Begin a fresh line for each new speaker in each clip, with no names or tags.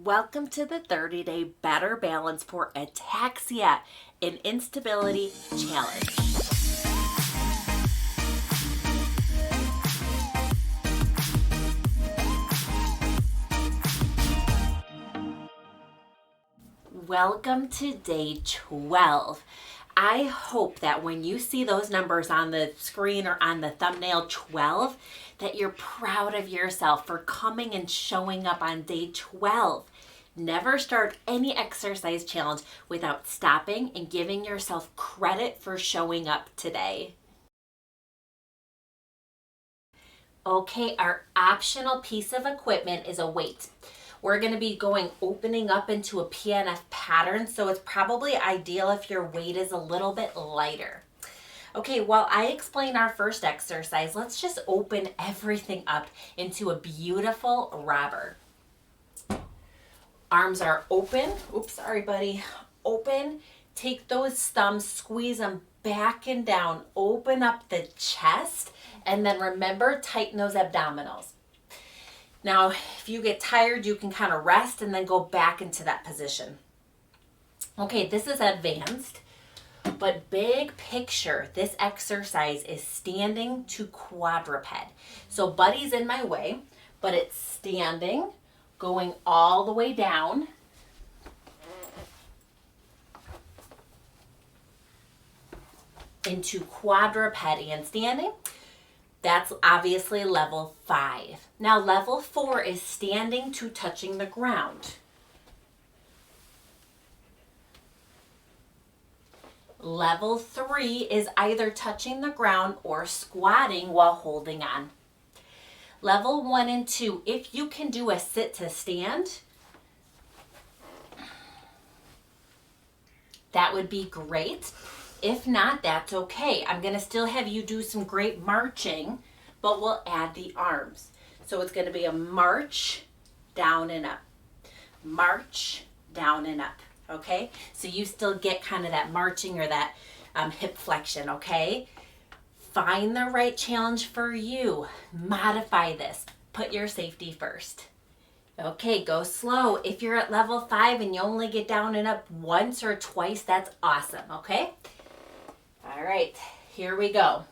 Welcome to the 30-day Better Balance for Ataxia and Instability Challenge. Welcome to day 12. I hope that when you see those numbers on the screen or on the thumbnail 12, that you're proud of yourself for coming and showing up on day 12. Never start any exercise challenge without stopping and giving yourself credit for showing up today. Okay, our optional piece of equipment is a weight. We're going to be opening up into a PNF pattern, so it's probably ideal if your weight is a little bit lighter. Okay, while I explain our first exercise, let's just open everything up into a beautiful robber. Arms are open. Oops, sorry, buddy. Open. Take those thumbs, squeeze them back and down. Open up the chest, and then remember, tighten those abdominals. Now, if you get tired, you can kind of rest and then go back into that position. Okay, this is advanced, but big picture, this exercise is standing to quadruped. So buddy's in my way, but it's standing, going all the way down. Into quadruped and standing. That's obviously level 5. Now level 4 is standing to touching the ground. Level 3 is either touching the ground or squatting while holding on. Level 1 and 2, if you can do a sit to stand, that would be great. If not, that's okay. I'm going to still have you do some great marching, but we'll add the arms. So it's going to be a march, down and up. March, down and up. Okay? So you still get kind of that marching or that hip flexion, okay? Find the right challenge for you. Modify this. Put your safety first. Okay, go slow. If you're at level 5 and you only get down and up once or twice, that's awesome, okay? All right, here we go.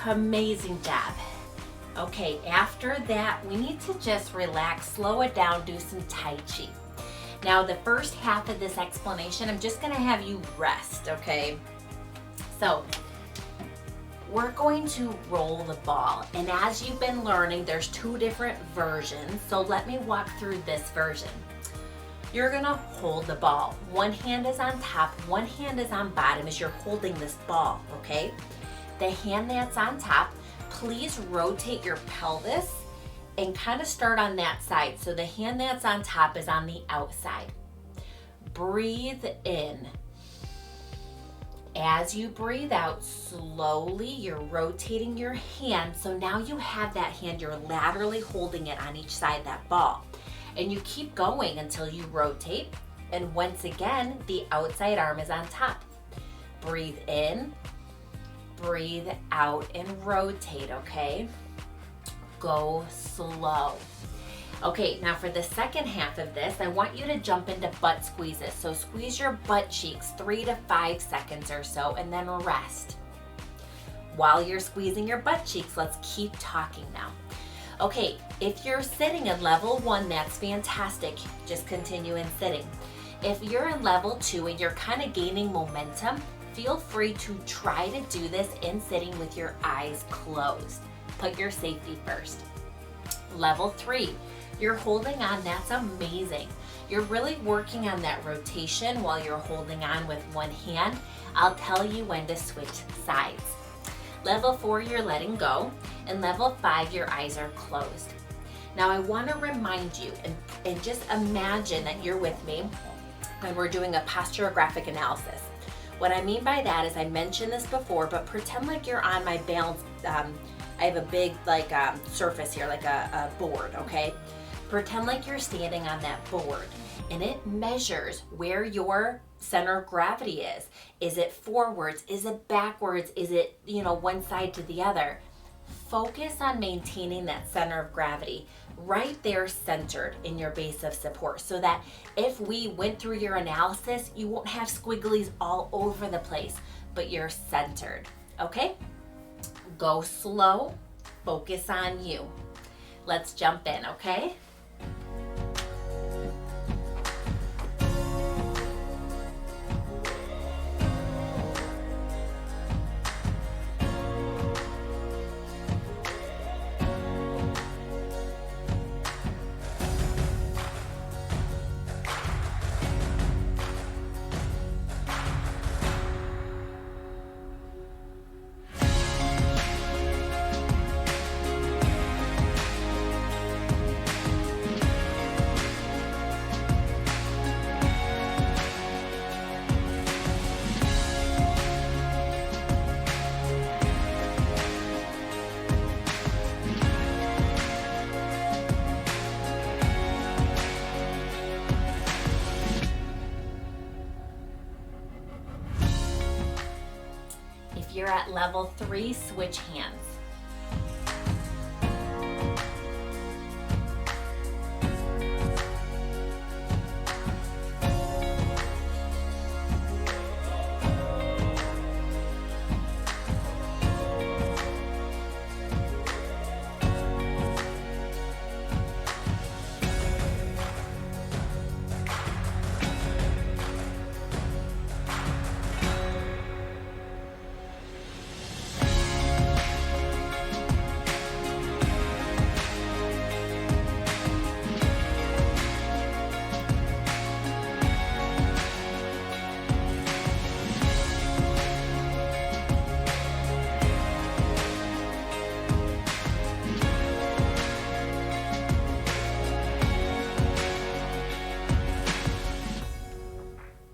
Amazing job. Okay, after that, we need to just relax, slow it down, do some Tai Chi. Now, the first half of this explanation, I'm just going to have you rest, okay? So, we're going to roll the ball. And as you've been learning, there's 2 different versions. So let me walk through this version. You're going to hold the ball. One hand is on top, one hand is on bottom as you're holding this ball, okay? The hand that's on top, please rotate your pelvis and kind of start on that side. So the hand that's on top is on the outside. Breathe in. As you breathe out, slowly you're rotating your hand. So now you have that hand, you're laterally holding it on each side of that ball. And you keep going until you rotate. And once again, the outside arm is on top. Breathe in. Breathe out and rotate, okay? Go slow. Okay, now for the second half of this, I want you to jump into butt squeezes. So squeeze your butt cheeks 3 to 5 seconds or so and then rest. While you're squeezing your butt cheeks, let's keep talking now. Okay, If you're sitting in level 1, that's fantastic. Just continue in sitting. If you're in level 2 and you're kind of gaining momentum, feel free to try to do this in sitting with your eyes closed. Put your safety first. Level 3, you're holding on, that's amazing. You're really working on that rotation while you're holding on with one hand. I'll tell you when to switch sides. Level 4, you're letting go. And level 5, your eyes are closed. Now I want to remind you and just imagine that you're with me when we're doing a posturographic analysis. What I mean by that is, I mentioned this before, but pretend like you're on my balance. I have a big surface here, like a board, okay? Pretend like you're standing on that board and it measures where your center of gravity is. Is it forwards? Is it backwards? Is it, one side to the other? Focus on maintaining that center of gravity right there centered in your base of support, so that if we went through your analysis, you won't have squigglies all over the place, but you're centered, okay? Go slow, focus on you. Let's jump in, okay? If you're at level 3, switch hands.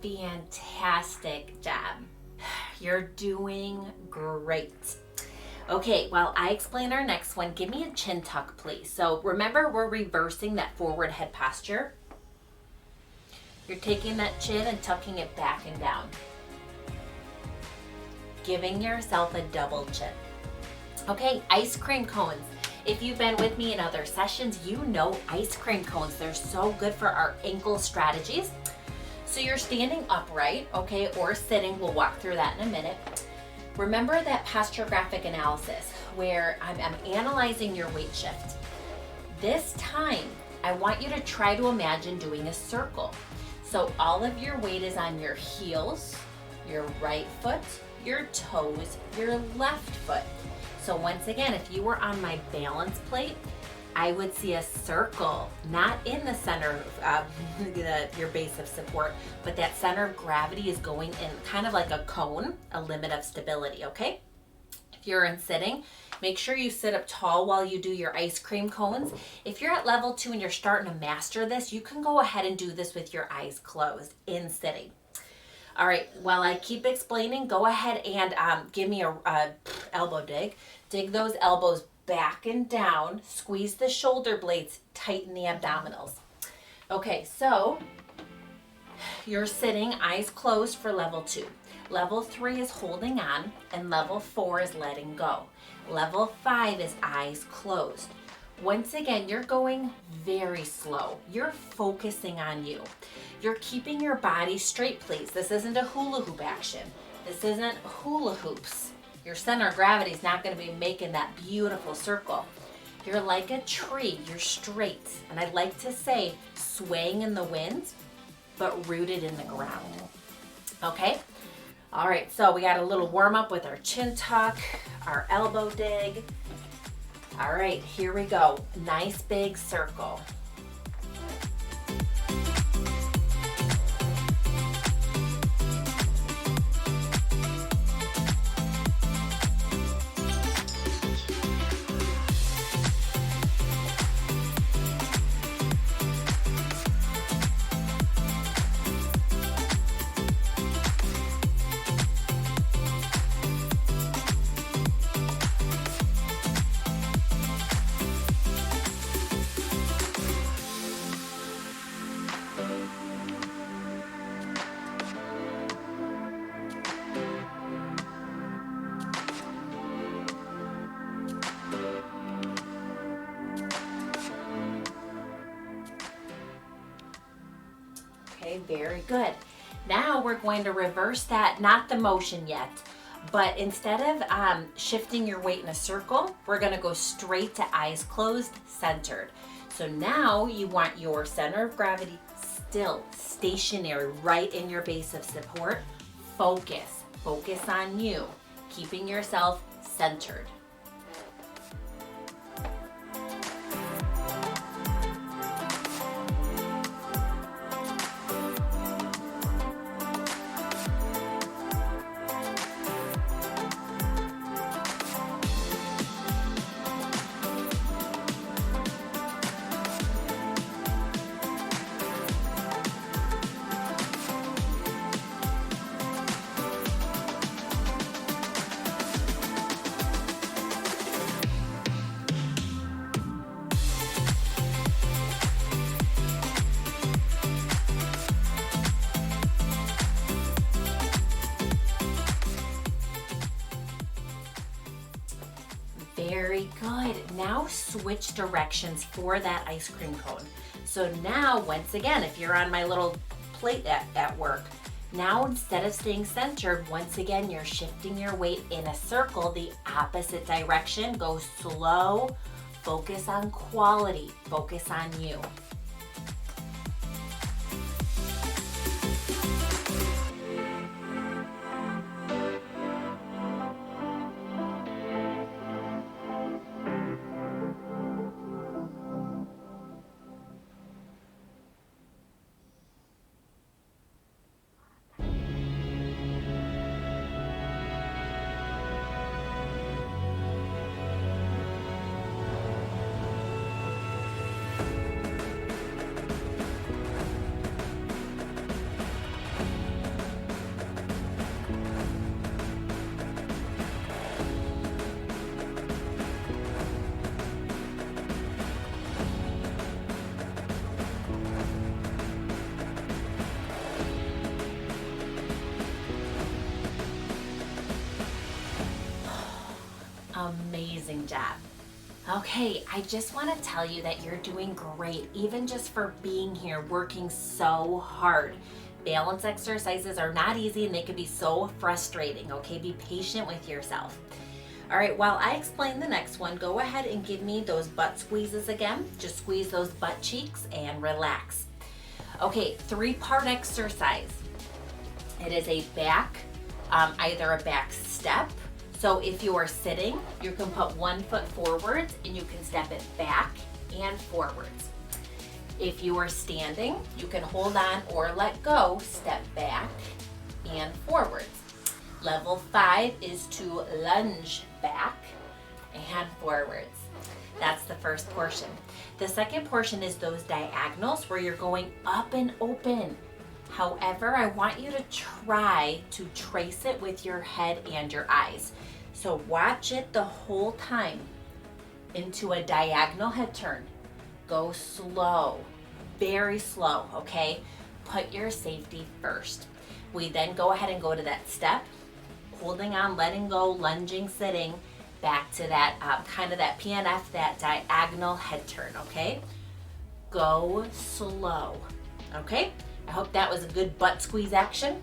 Fantastic job. You're doing great. Okay, while I explain our next one, give me a chin tuck, please. So remember, we're reversing that forward head posture. You're taking that chin and tucking it back and down. Giving yourself a double chin. Okay, ice cream cones. If you've been with me in other sessions, you know ice cream cones. They're so good for our ankle strategies. So you're standing upright, okay, or sitting. We'll walk through that in a minute. Remember that posturographic analysis where I'm analyzing your weight shift. This time, I want you to try to imagine doing a circle. So all of your weight is on your heels, your right foot, your toes, your left foot. So once again, if you were on my balance plate, I would see a circle, not in the center of your base of support, but that center of gravity is going in kind of like a cone, a limit of stability, okay? If you're in sitting, make sure you sit up tall while you do your ice cream cones. If you're at level 2 and you're starting to master this, you can go ahead and do this with your eyes closed in sitting. All right, while I keep explaining, go ahead and give me a elbow dig. Dig those elbows back and down, squeeze the shoulder blades, tighten the abdominals. Okay, so you're sitting, eyes closed for level 2. Level 3 is holding on, and level 4 is letting go. Level 5 is eyes closed. Once again, you're going very slow. You're focusing on you. You're keeping your body straight, please. This isn't a hula hoop action. This isn't hula hoops. Your center of gravity is not going to be making that beautiful circle. You're like a tree, you're straight. And I like to say swaying in the wind, but rooted in the ground. Okay? All right, so we got a little warm up with our chin tuck, our elbow dig. All right, here we go. Nice big circle. Okay, very good. Now we're going to reverse that, not the motion yet, but instead of shifting your weight in a circle, we're gonna go straight to eyes closed, centered. So now you want your center of gravity still stationary right in your base of support. Focus on you, keeping yourself centered. Very good. Now switch directions for that ice cream cone. So now, once again, if you're on my little plate at work, now instead of staying centered, once again, you're shifting your weight in a circle, the opposite direction. Go slow, focus on quality, focus on you. Amazing job. Okay, I just want to tell you that you're doing great, even just for being here, working so hard. Balance exercises are not easy and they can be so frustrating, okay? Be patient with yourself. All right, while I explain the next one, go ahead and give me those butt squeezes again. Just squeeze those butt cheeks and relax. Okay, 3-part exercise. It is a back, either a back step. So if you are sitting, you can put 1 foot forwards and you can step it back and forwards. If you are standing, you can hold on or let go, step back and forwards. Level 5 is to lunge back and forwards. That's the first portion. The second portion is those diagonals where you're going up and open. However, I want you to try to trace it with your head and your eyes. So watch it the whole time into a diagonal head turn. Go slow, very slow, okay? Put your safety first. We then go ahead and go to that step, holding on, letting go, lunging, sitting, back to that kind of that PNF, that diagonal head turn, okay? Go slow, okay? I hope that was a good butt squeeze action.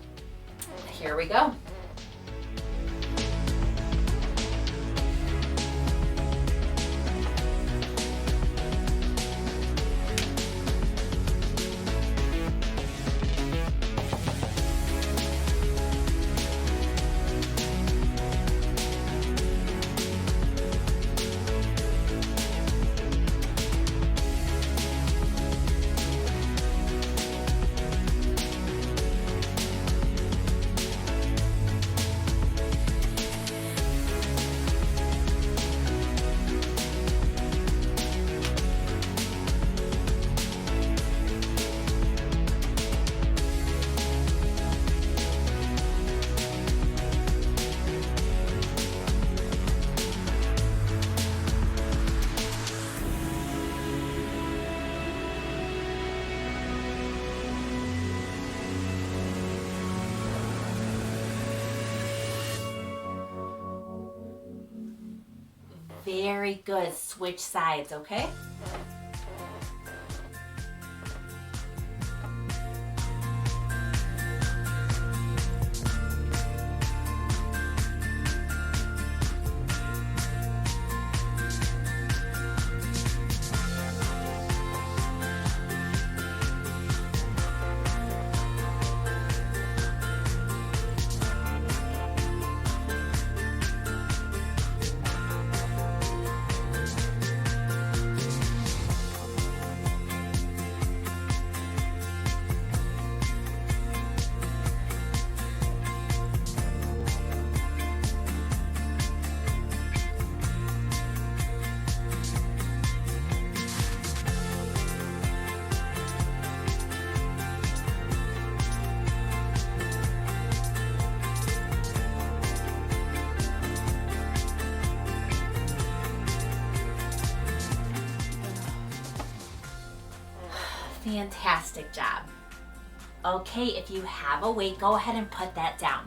Here we go. Very good. Switch sides, okay? Fantastic job. Okay, if you have a weight, go ahead and put that down.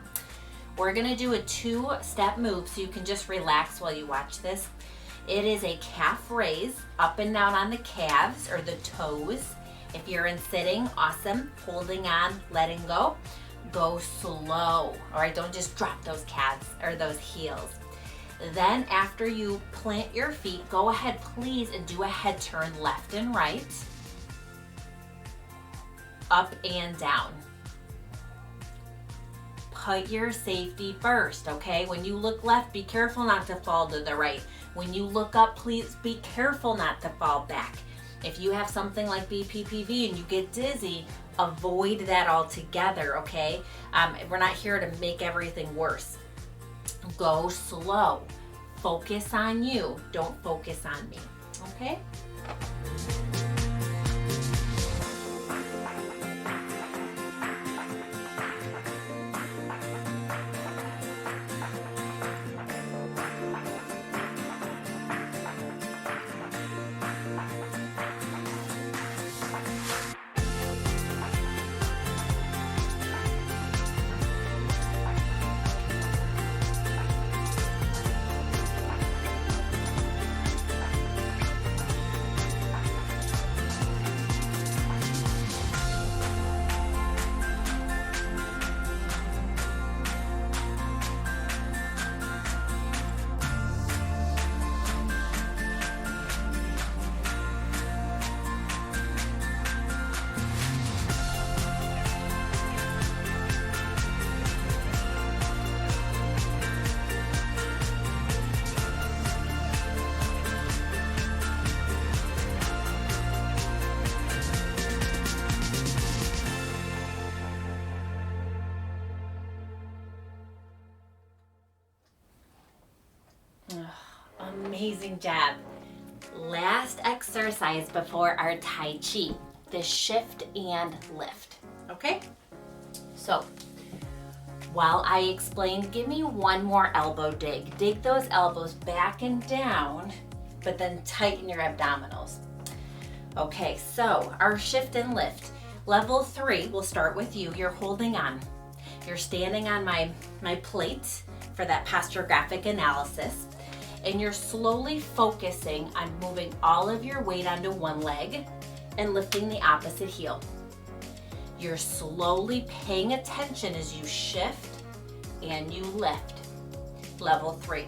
We're gonna do a 2-step move so you can just relax while you watch this. It is a calf raise, up and down on the calves or the toes. If you're in sitting, awesome. Holding on, letting go. Go slow, all right? Don't just drop those calves or those heels. Then after you plant your feet, go ahead please and do a head turn left and right. Up and down. Put your safety first, okay? When you look left, be careful not to fall to the right. When you look up, please be careful not to fall back. If you have something like BPPV and you get dizzy, avoid that altogether, okay? We're not here to make everything worse. Go slow. Focus on you. Don't focus on me, okay? Amazing job. Last exercise before our Tai Chi, the shift and lift, okay? So, while I explain, give me one more elbow dig. Dig those elbows back and down, but then tighten your abdominals. Okay, so our shift and lift. Level 3, we'll start with you. You're holding on. You're standing on my plate for that posterographic analysis. And you're slowly focusing on moving all of your weight onto one leg and lifting the opposite heel. You're slowly paying attention as you shift and you lift. Level 3.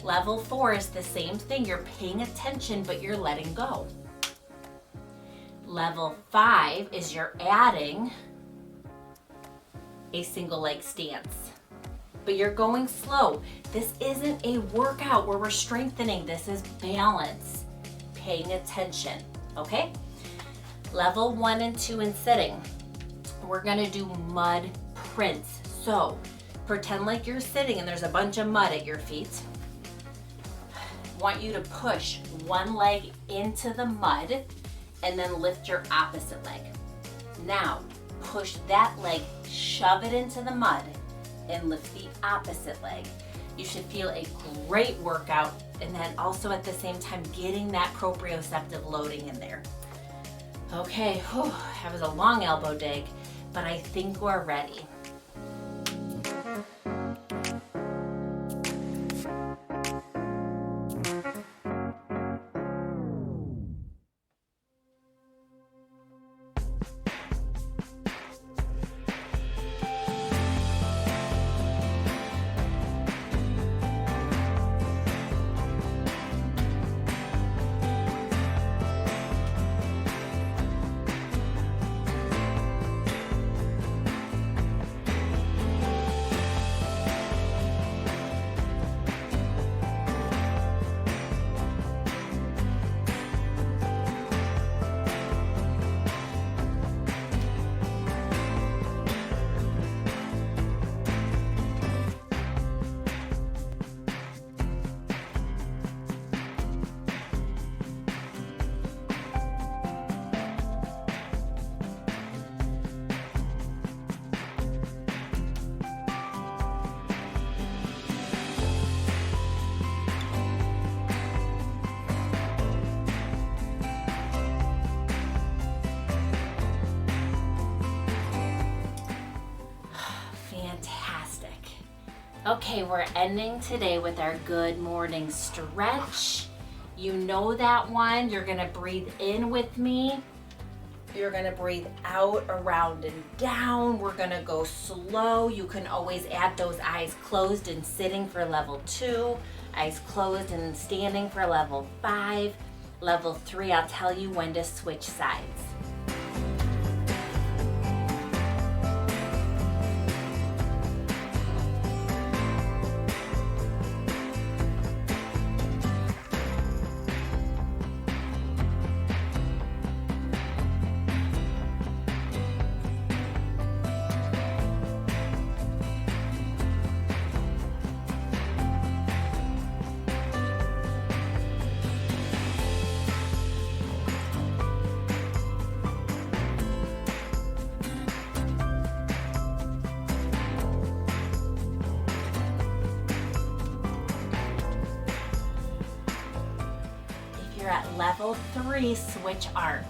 Level 4 is the same thing. You're paying attention, but you're letting go. Level 5 is you're adding a single leg stance, but you're going slow. This isn't a workout where we're strengthening. This is balance, paying attention, okay? Level 1 and 2 in sitting. We're gonna do mud prints. So pretend like you're sitting and there's a bunch of mud at your feet. Want you to push one leg into the mud and then lift your opposite leg. Now, push that leg, shove it into the mud, and lift the opposite leg. You should feel a great workout, and then also at the same time getting that proprioceptive loading in there. Okay, that was a long elbow dig, but I think we're ready. Okay, we're ending today with our good morning stretch. You know that one. You're gonna breathe in with me. You're gonna breathe out, around and down. We're gonna go slow. You can always add those eyes closed and sitting for level 2, eyes closed and standing for level 5. Level 3, I'll tell you when to switch sides. You're at level 3, switch arms.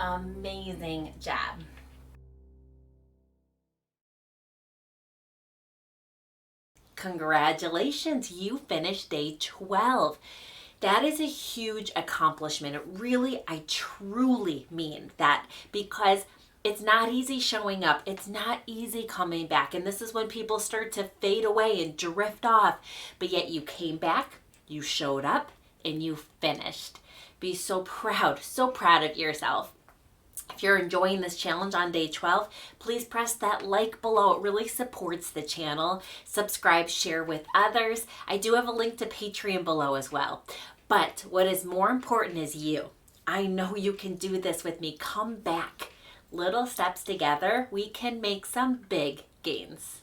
Amazing job. Congratulations, you finished day 12. That is a huge accomplishment. I truly mean that, because it's not easy showing up. It's not easy coming back. And this is when people start to fade away and drift off. But yet you came back, you showed up, and you finished. Be so proud of yourself. If you're enjoying this challenge on day 12, please press that like below. It really supports the channel. Subscribe, share with others. I do have a link to Patreon below as well. But what is more important is you. I know you can do this with me. Come back. Little steps together, we can make some big gains.